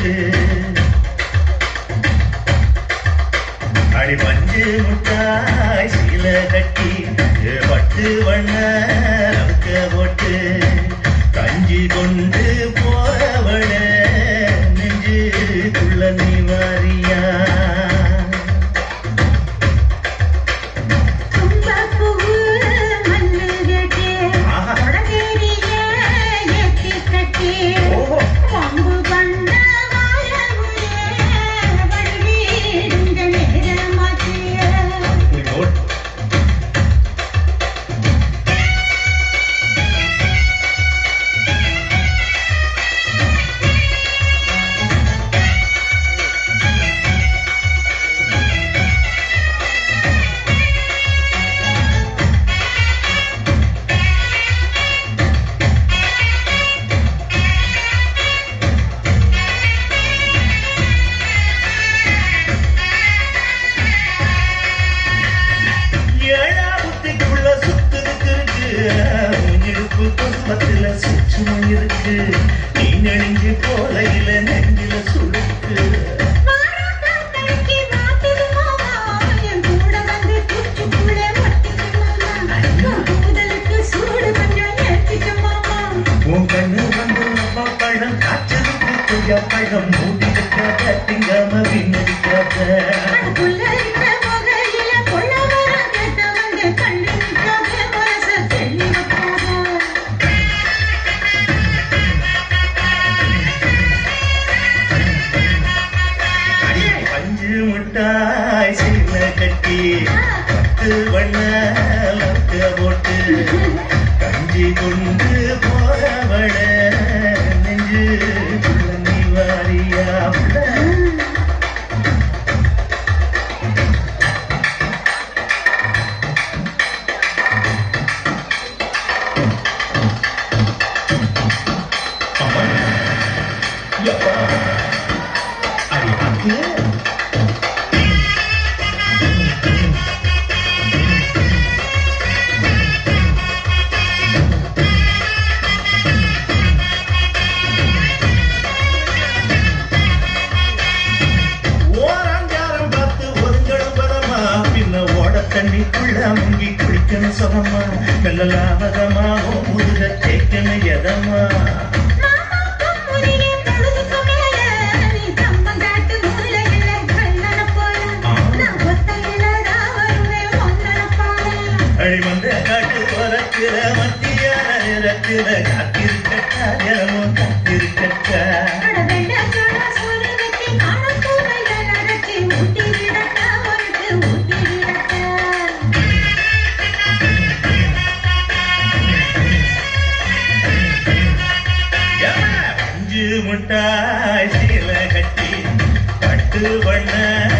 போட்டு அடி மஞ்சு முட்டாய் சீல கட்டி பட்டு வண்ண போட்டு கஞ்சி கொண்டு போறவள நெஞ்சுக்குள்ள நீ வாரியா குடும்பத்துல சுற்றுமை இருக்கு நீ நெடுங்கி போலையில நெஞ்சில சுடுக்கு உன் கண்ணு வந்து நம்ம பழம் காய்ச்சது பூத்தையா பழம் மூடி வைக்காத திங்காம விண்ணடிக்காத முட்டாய் சீல கட்டி பட்டு வண்ண போட்டு கஞ்சி கொண்டு போறவள நெஞ்சு நீ வாரியா தண்ணிக்குள்ள முங்கி குளிக்கணும் சொகமா வெள்ளலாவதமா முதுக தேக்கணும் எதமா அழிவந்த காட்டு போறக்கிற மத்தியான நிறக்கிற காத்திருக்கட்டா தினமும் காத்திருக்கட்டா முட்டாய் சீல கட்டி பட்டு வண்ண